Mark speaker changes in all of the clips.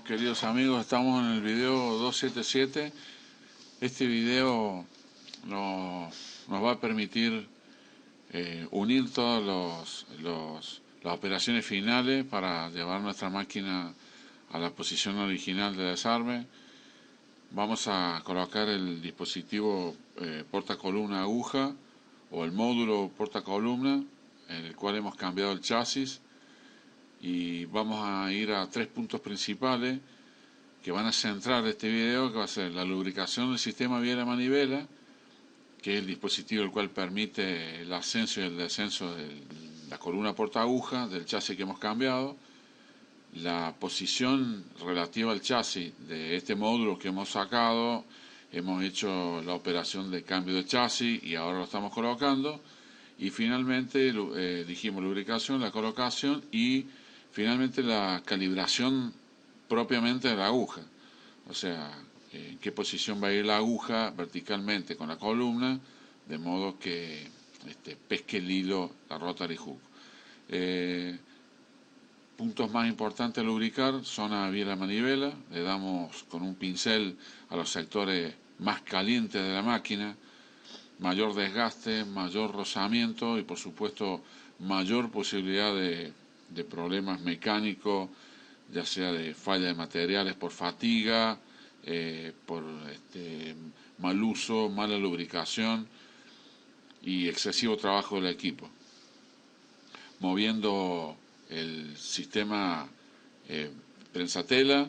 Speaker 1: queridos amigos, estamos en el video 277. Este video nos va a permitir unir todas las operaciones finales para llevar nuestra máquina a la posición original de desarme. Vamos a colocar el dispositivo portacolumna aguja o el módulo portacolumna, en el cual hemos cambiado el chasis, y vamos a ir a tres puntos principales que van a centrar este video, que va a ser la lubricación del sistema vía la manivela, que es el dispositivo el cual permite el ascenso y el descenso de la columna portaaguja del chasis que hemos cambiado, la posición relativa al chasis de este módulo que hemos sacado. Hemos hecho la operación de cambio de chasis y ahora lo estamos colocando, y finalmente dijimos lubricación, la colocación y finalmente la calibración propiamente de la aguja, o sea, en qué posición va a ir la aguja verticalmente con la columna, de modo que pesque el hilo, la rotary hook. Puntos más importantes a lubricar son a vía la manivela. Le damos con un pincel a los sectores más calientes de la máquina, mayor desgaste, mayor rozamiento y por supuesto mayor posibilidad de problemas mecánicos, ya sea de falla de materiales por fatiga, por mal uso, mala lubricación y excesivo trabajo del equipo. Moviendo el sistema prensatela,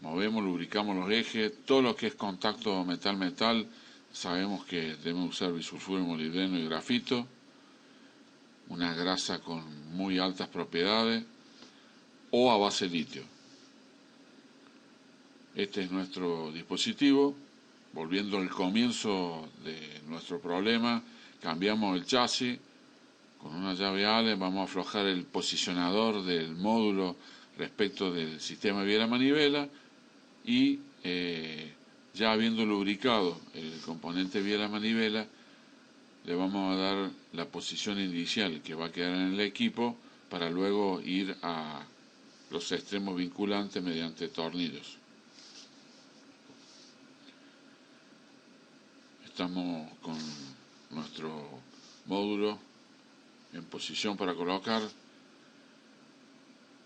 Speaker 1: movemos, lubricamos los ejes, todo lo que es contacto metal-metal, sabemos que debemos usar bisulfuro, molibdeno y grafito, una grasa con muy altas propiedades, o a base de litio. Este es nuestro dispositivo. Volviendo al comienzo de nuestro problema, cambiamos el chasis con una llave Allen. Vamos a aflojar el posicionador del módulo respecto del sistema vía la manivela, y ya habiendo lubricado el componente vía la manivela, le vamos a dar la posición inicial que va a quedar en el equipo para luego ir a los extremos vinculantes mediante tornillos. Estamos con nuestro módulo en posición para colocar.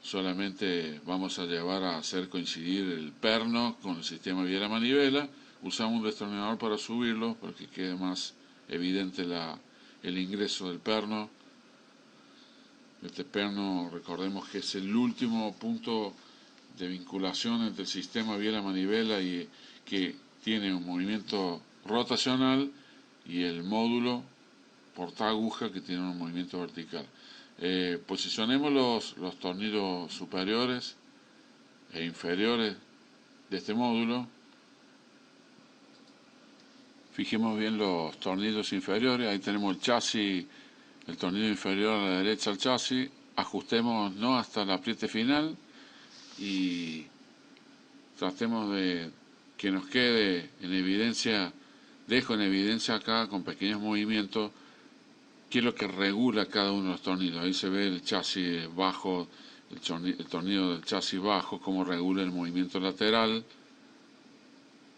Speaker 1: Solamente vamos a llevar a hacer coincidir el perno con el sistema vía la manivela. Usamos un destornillador para subirlo para que quede más evidente el ingreso del perno. Este perno, recordemos que es el último punto de vinculación entre el sistema vía la manivela y que tiene un movimiento rotacional, y el módulo portaaguja que tiene un movimiento vertical. Posicionemos los tornillos superiores e inferiores de este módulo. Fijemos bien los tornillos inferiores. Ahí tenemos el chasis, el tornillo inferior a la derecha al chasis. Ajustemos no hasta el apriete final y tratemos de que nos quede en evidencia. Dejo en evidencia acá con pequeños movimientos qué es lo que regula cada uno de los tornillos. Ahí se ve el chasis bajo, el tornillo del chasis bajo, cómo regula el movimiento lateral,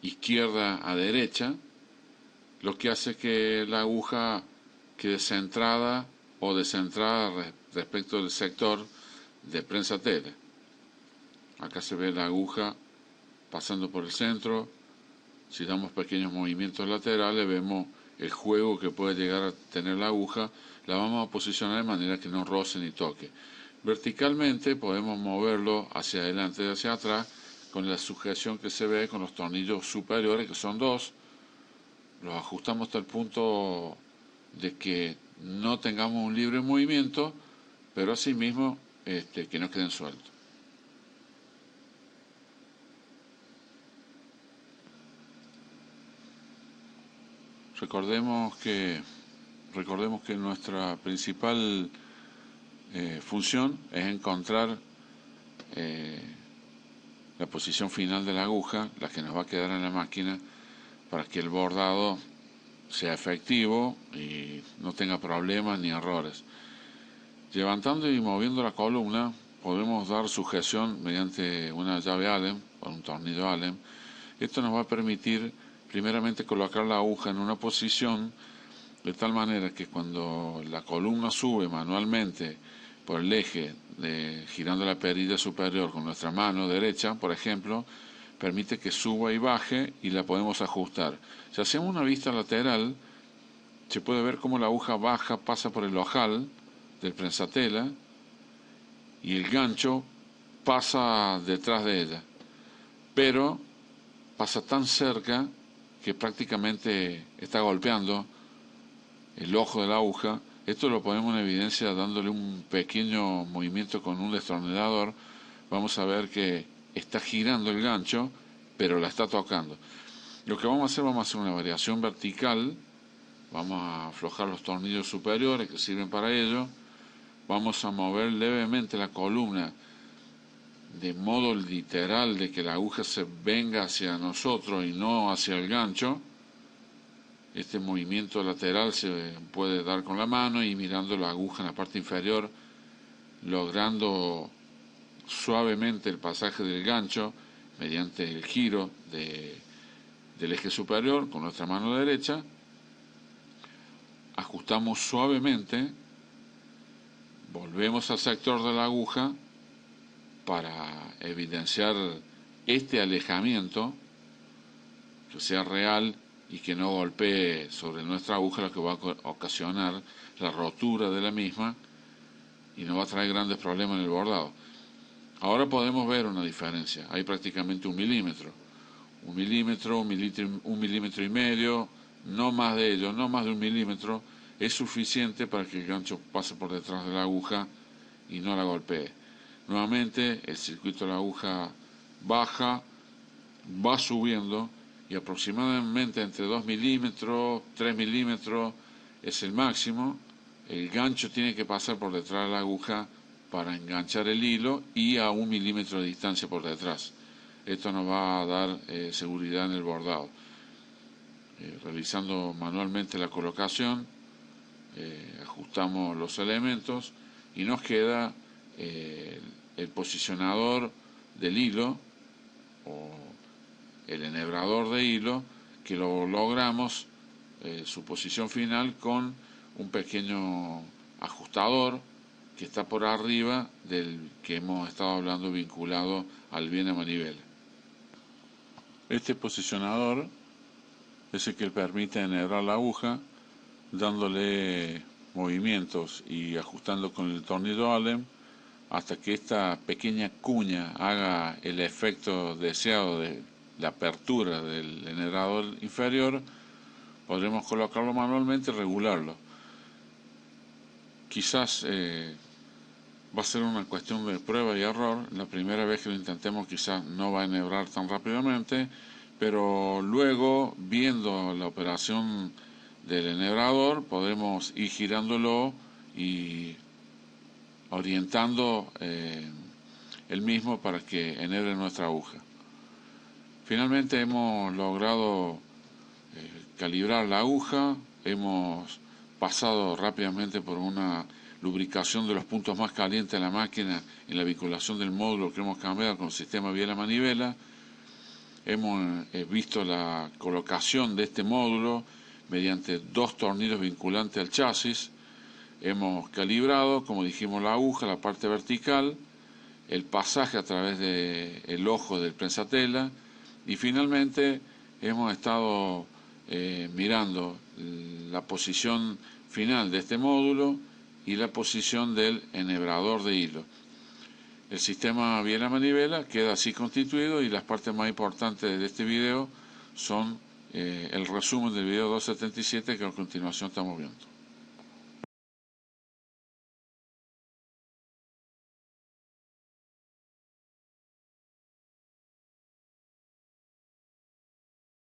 Speaker 1: izquierda a derecha, lo que hace que la aguja quede centrada o descentrada respecto del sector de prensatela. Acá se ve la aguja pasando por el centro. Si damos pequeños movimientos laterales, vemos el juego que puede llegar a tener la aguja. La vamos a posicionar de manera que no roce ni toque. Verticalmente podemos moverlo hacia adelante y hacia atrás con la sujeción que se ve con los tornillos superiores, que son dos. Los ajustamos hasta el punto de que no tengamos un libre movimiento, pero asimismo que no queden sueltos. Recordemos que nuestra principal función es encontrar la posición final de la aguja, la que nos va a quedar en la máquina, para que el bordado sea efectivo y no tenga problemas ni errores. Levantando y moviendo la columna, podemos dar sujeción mediante una llave Allen o un tornillo Allen. Esto nos va a permitir primeramente colocar la aguja en una posición de tal manera que cuando la columna sube manualmente por el eje, girando la perilla superior con nuestra mano derecha, por ejemplo, permite que suba y baje y la podemos ajustar. Si hacemos una vista lateral, se puede ver cómo la aguja baja, pasa por el ojal del prensatela y el gancho pasa detrás de ella, pero pasa tan cerca que prácticamente está golpeando el ojo de la aguja. Esto lo ponemos en evidencia dándole un pequeño movimiento con un destornillador. Vamos a ver que está girando el gancho, pero la está tocando. Lo que vamos a hacer una variación vertical. Vamos a aflojar los tornillos superiores que sirven para ello. Vamos a mover levemente la columna de modo literal de que la aguja se venga hacia nosotros y no hacia el gancho. Este movimiento lateral se puede dar con la mano y mirando la aguja en la parte inferior, logrando suavemente el pasaje del gancho mediante el giro del eje superior con nuestra mano derecha. Ajustamos suavemente, volvemos al sector de la aguja para evidenciar este alejamiento, que sea real y que no golpee sobre nuestra aguja, lo que va a ocasionar la rotura de la misma y nos va a traer grandes problemas en el bordado. Ahora podemos ver una diferencia, hay prácticamente 1 milímetro, 1 milímetro y medio, no más de ello, no más de 1 milímetro, es suficiente para que el gancho pase por detrás de la aguja y no la golpee. Nuevamente el circuito de la aguja baja, va subiendo y aproximadamente entre 2 milímetros, 3 milímetros es el máximo. El gancho tiene que pasar por detrás de la aguja para enganchar el hilo y a 1 milímetro de distancia por detrás. Esto nos va a dar seguridad en el bordado. Realizando manualmente la colocación, ajustamos los elementos y nos queda el posicionador del hilo o el enhebrador de hilo, que lo logramos su posición final con un pequeño ajustador que está por arriba del que hemos estado hablando, vinculado al bien a manivela. Este posicionador es el que permite enhebrar la aguja dándole movimientos y ajustando con el tornillo Allen hasta que esta pequeña cuña haga el efecto deseado de la apertura del enhebrador inferior. Podremos colocarlo manualmente y regularlo. Quizás va a ser una cuestión de prueba y error. La primera vez que lo intentemos quizás no va a enhebrar tan rápidamente, pero luego, viendo la operación del enhebrador, podemos ir girándolo y orientando el mismo para que enhebre nuestra aguja. Finalmente hemos logrado calibrar la aguja, hemos pasado rápidamente por una lubricación de los puntos más calientes de la máquina en la vinculación del módulo que hemos cambiado con el sistema biela-manivela. Hemos visto la colocación de este módulo mediante 2 tornillos vinculantes al chasis. Hemos calibrado, como dijimos, la aguja, la parte vertical, el pasaje a través del ojo del prensatela y finalmente hemos estado mirando la posición final de este módulo y la posición del enhebrador de hilo. El sistema biela-manivela queda así constituido y las partes más importantes de este video son el resumen del video 277 que a continuación estamos viendo.